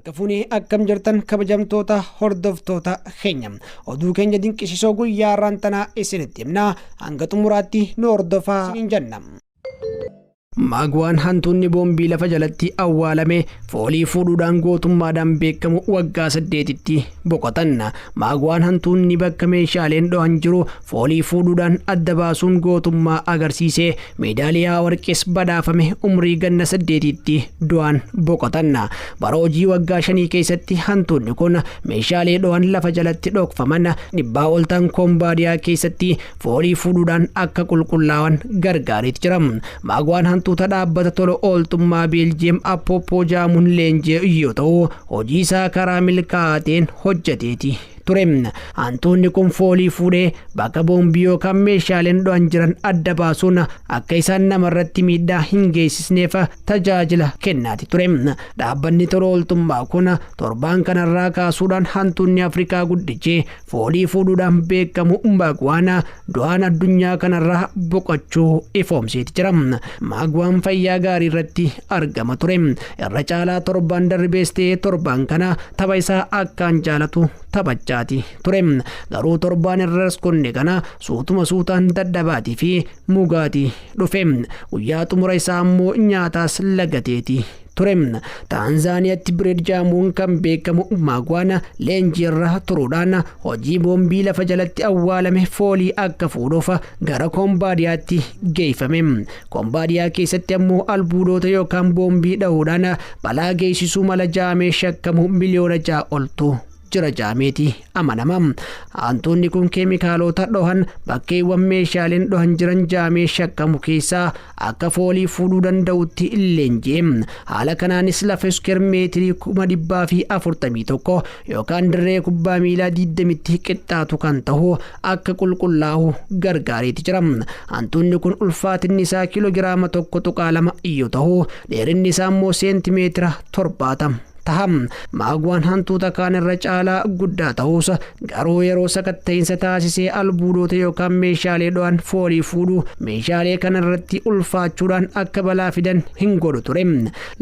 Harka fuunee akkam jirtan kabajamtoota hordoftoota keenya. Oduu keenya dinqisiisoo guyyaa raantanaa isinitti himna. Hanga xumuraatti nu hordofaa isin jenna. Maagwaan hantuunni boombii lafa jalatti awwaalame foolii fuudhuudhaan gootummaadhaan beekamu waggaa 8tti boqotan. Maagwaan hantuunni bakka meeshaaleen dhohan jiru foolii fuudhuudhaan adda baasuun gootummaa agarsiisee meedaaliyaa warqees badhaafame umrii ganna 8tti du'aan boqotan. Bara hojii waggaa 5 keessatti hantuunni kun meeshaalee dhohan lafa jalatti dhokfaman dhibbaa ol ta'an Kombaadiyaa keessatti foolii fuudhuudhaan akka qulqullaa'an gargaareet jira. Maagwaan hantuuta dhaabbata tola ooltummaa Beeljiyeem Appoppoo jaamuun leenjii yoo ta'u hojii isaa karaa milkaa'ateen hojjeteeti ture. Hantuunni kun foolii fuudhee bakka boombii yookaan meeshaaleen dhohan jiran adda baasuun akka isaan namarratti miidhaa hin geessisneef tajaajila kennaati ture. Dhaabbanni tola ooltummaa kun torbaan kanarraa kaasuudhaan hantuunni Afrikaa guddichi foolii fuudhuudhaan beekamu Maagwaan du'aan addunyaa kanarraa boqochuu ifoomseeti jira. Maagwaan fayyaa gaarii irratti argama ture. Irra caalaa torbaan darbees ta'ee torbaan kana tapha isaa akkaan jaalatu taphachaati ture. Garuu torbaan irras kunne kana suutuma suutaan dadhabaatii fi mugaatii dhufe. Guyyaa xumura isaa ammoo nyaataas lagateeti ture. Taanzaaniyaatti bireed jaamuun kan beekamu Maagwaan leenjii irra turuudhaan hojii boombii lafa jalatti awwaalame foolii akka fuudhuuf gara Kombaadiyaatti geeffame. Kombaadiyaa keessatti ammoo albuudota yookaan boombii dhahuudhaan balaa geessisuu mala jaamee shakkamu miliyoona 6 oltu jira jaameeti amanama. Hantuunni kun keemikaalota dhohan bakkeewwan meeshaaleen dhohan jiran jaamee shakkamu keessaa akka foolii fuudhuu danda'utti leenjee. Haala kanaanis lafa iskeer meetirii 141 yookaan dirree kubbaa miilaa 20tti qixxaatu kan ta'u akka qulqullaa'u gargaareeti jira. Hantuunni kun ulfaatinni isaa kiloogiraama 1.2 yoo ta'u dheerinni isaa immoo seentimeetira 70 taham. Maagwaan hantuuta kaan irra caalaa guddaa ta'us garuu yeroo sakatta'insa taasisee albuudota yookaan meeshaalee dhohan foolii fuudhu meeshaalee kanarratti ulfaachuudhaan akka balaa fidan hin godhu ture.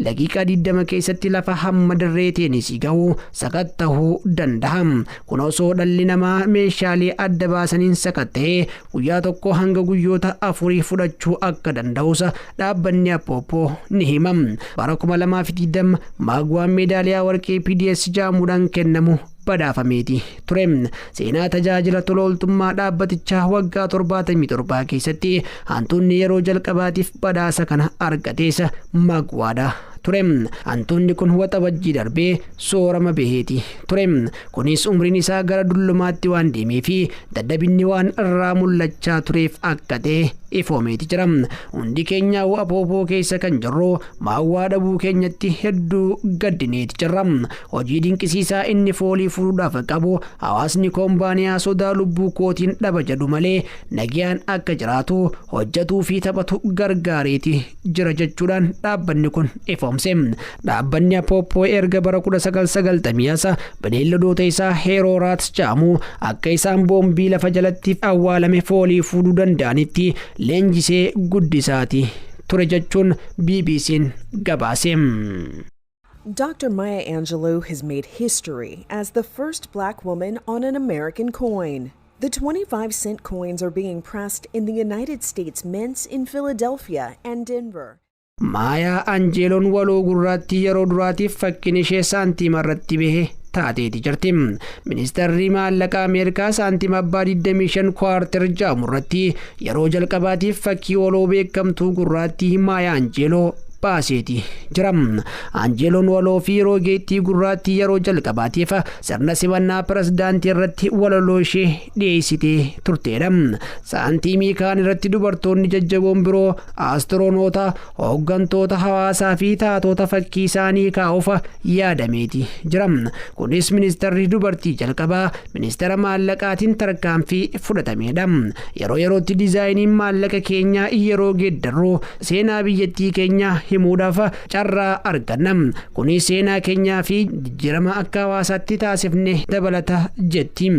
Daqiiqaa 20 keessatti lafa hamma dirree teenisii ga'u sakatta'uu danda'a. Kun osoo dhalli namaa meeshaalee adda baasaniin sakatta'ee guyyaa tokko hanga guyyoota 4 fudhachuu akka danda'us dhaabbanni Appoppoo ni hima. Bara 2020 Maagwaan meedaaliyaa warqee PDS jaamuudhaan kennamu badhaafameeti ture. Seenaa tajaajila tola ooltummaa dhaabbatichaa waggaa 77 keessatti hantuunni yeroo jalqabaatiif badhaasa kana argatees Maagwaadha ture. Hantuunni kun waxabajjii darbee soorama baheeti ture. Kunis umriin isaa gara dullumaatti waan deemee fi dadhabinni waan irraa mul'achaa tureef akka ta'e ifoomeeti jira. Hundi keenya Appoppoo keessa kan jirru Maagwaa dhabuu keenyatti hedduu gaddineeti jirra. Hojii dinqisiisaa inni foolii fuudhuudhaaf qabu hawaasni Kombaadiyaa sodaa lubbuu kootiin dhaba jedhu malee nagayaan akka jiraatu hojjetuu fi taphatu gargaareeti jira jechuudhaan dhaabbanni kun ifoomse. Dhaabbanni Appoppoo erga bara 1990 bineeldota isaa Heerooraats jaamu akka isaan boombii lafa jalatti awwaalame foolii fuudhuu danda'anitti leenjisee guddisaati ture jechuun BBC'n gabaase. Dr. Maya Angelou has made history as the first Black woman on an American coin. The 25-cent coins are being pressed in the United States Mints in Philadelphia and Denver. Maya Angeloon waloo gurraatti yeroo duraatiif fakkiin ishee saantiima irratti bahe taateeti jirti. Ministeerri maallaqaa Ameerikaa saantiima abbaa 25 kwarter jaamu irratti yeroo jalqabaatiif fakkii waloo beekamtuu gurraatti Maya Angeloo baaseeti jira. Angeloon waloo fi roogeettii gurraatti yeroo jalqabaatiif sirna simannaa pirezidaantii irratti walaloo ishee dhiyeessitee turteedha. Saantiimii kaan irratti dubartoonni jajjaboon biroo aastiroonoota, hooggantoota hawaasaa fi taatota fakkii isaanii kaa'uuf yaadameeti jira. Kunis ministeerri dubartii jalqabaa ministeera maallaqaatiin tarkaanfii fudhatameedha. Yeroo yerootti diizaayiniin maallaqa keenyaa yeroo geeddarru seenaa biyyattii keenyaa himuudhaaf carraa arganna. Kunis seenaa keenyaa fi jijjiirama akka hawaasaatti taasifne dabalata jetti.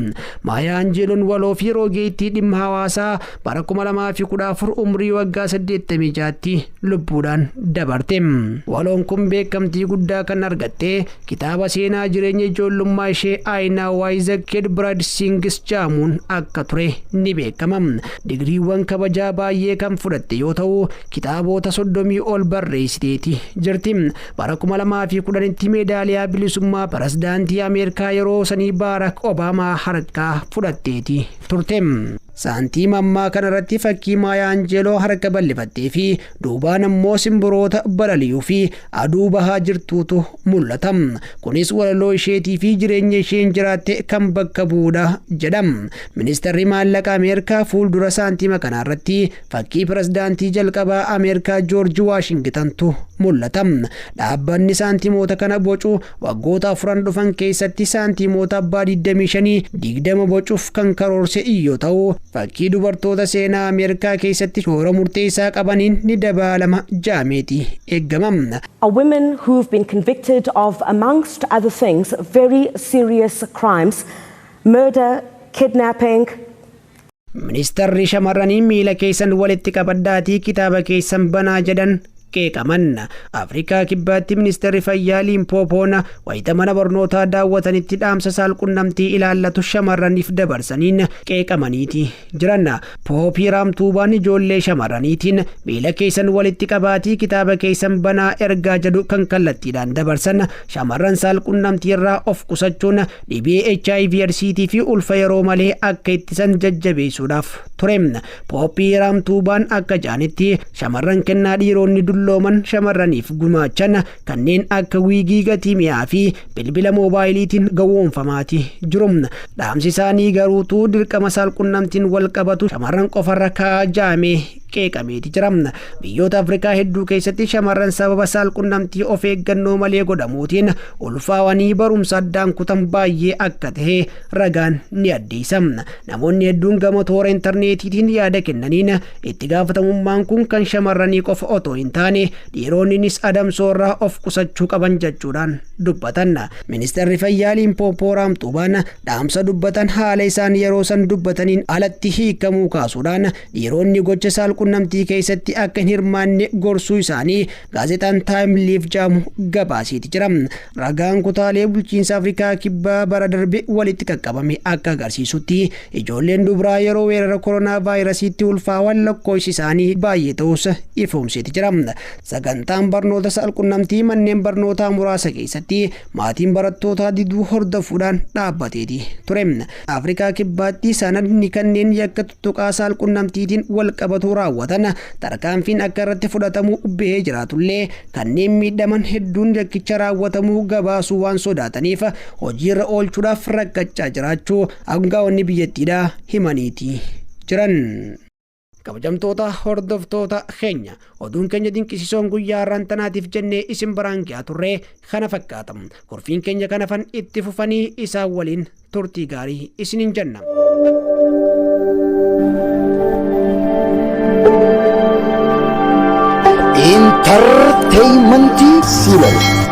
Maayaa Anjeeloon waloo fi roogeettii dhimma hawaasaa bara 2014 umrii waggaa 86tti lubbuudhaan dabarte. Waloon kun beekamtii guddaa kan argatte kitaaba seenaa jireenya ijoollummaa ishee Aynaa Waayizak Kid Brad Singis jaamuun akka ture ni beekama. Digriiwwan kabajaa baay'ee kan fudhatte yoo ta'u kitaabota 30 ol barreessiteeti jirti. Bara 2010tti meedaaliyaa bilisummaa pirezidaantii Ameerikaa yeroo sanii Barack Obaamaa harkaa fudhatteeti turte. Saantiim ammaa kanarratti fakkii Maayaa Anjeeloo harka bal'ifattee fi duubaan ammoo simbirroota balaliyuu fi aduu bahaa jirtuutu mul'ata. Kunis walaloo isheetii fi jireenya isheen jiraatte kan bakka bu'uudha jedhama. Ministeerri maallaqa Ameerikaa fuuldura saantiima kanarratti fakkii pirezidaantii jalqabaa Ameerikaa Joorji Waashingitantu mul'ata. Dhaabbanni saantiimoota kana bocu waggoota 4 dhufan keessatti saantiimoota abbaa 25 bocuuf kan karoorse yoo ta'u fakkii dubartoota seenaa Ameerikaa keessatti shoora murteessaa qabaniin ni dabalama jaameeti eegama. Women who've been convicted of, amongst other things, very serious crimes, murder, kidnapping. Ministeerri shamarranii miila keessan walitti qabadhaatii kitaaba keessan banaa jedhan qeeqaman. Afrikaa kibbaatti ministeerri fayyaa Limpoopoon wayita mana barnootaa daawwatanitti dhaamsa saalqunnamtii ilaallatu shamarraniif dabarsaniin qeeqamaniiti jiran. Pooppii Raamtuubaan ijoollee shamarraniitiin miila keessan walitti qabaatii kitaaba keessan banaa ergaa jedhu kan kallattiidhaan dabarsan shamarran saalqunnamtii irraa of qusachuun dhibee HIV/AIDS fi ulfa yeroo malee akka ittisan jajjabeessuudhaaf ture. Pooppii Raamtuubaan akka jaanitti shamarran kennaa dhiironni looman shamarraniif gumaachan kanneen akka wiigii gatii mi'aa fi bilbila moobaayiliitiin gowwoomfamaati jiru. Dhaamsi isaanii garuutuu dirqama saalqunnamtiin wal qabatu shamarran qofarra kaa'amee qeeqameeti jira. Biyyoota Afrikaa hedduu keessatti shamarran sababa saalqunnamtii of eeggannoo malee godhamuutiin ulfaawanii barumsa addaan kutan baay'ee akka ta'e ragaan ni addeessa. Namoonni hedduun gama toora intarneetiitiin yaada kennaniin itti gaafatamummaan kun kan shamarranii qofa otoo hin taane dhiironnis adamsoorraa of qusachuu qaban jechuudhaan dubbatan. Ministeerri fayyaa Limpooppoo Raamtuubaan dhaamsa dubbatan haala isaan yeroo san dubbataniin alatti hiikamuu kaasuudhaan dhiironni gocha saalqunnamtii keessatti akka hin hirmaanne gorsuu isaanii gaazexaan Time Liif jaamu gabaasiiti jira. Ragaan kutaalee bulchiinsa Afrikaa kibbaa bara darbe walitti qaqqabame akka agarsiisutti ijoolleen dubaraa yeroo weerara koronaa vaayirasiitti ulfaawan lakkoofsi isaanii baay'ee ta'us ifoomseeti jira. Sagantaan barnoota saalqunnamtii manneen barnootaa muraasa keessatti maatiin barattootaa diduu hordofuudhaan dhaabbateeti ture. Afrikaa kibbaatti sanadni kanneen yakka tuttuqaa saalqunnamtiitiin wal qabatu raawwatan tarkaanfiin akka irratti fudhatamu bahee jiraatullee kanneen miidhaman hedduun yakkicha raawwatamuu gabaasuu waan sodaataniif hojiirra oolchuudhaaf rakkachaa jiraachuu aangaa'onni biyyattiidhaa himaniiti jiran. Kabajamtoota hordoftoota keenya oduun keenya dinqisiisoon guyyaa har'aan tanaatiif jennee isin biraan gahaa turre kana fakkaata. Kurfiin keenya kanafan itti fufanii isaan waliin turtii gaarii isiniin jenna. Entertainment Serial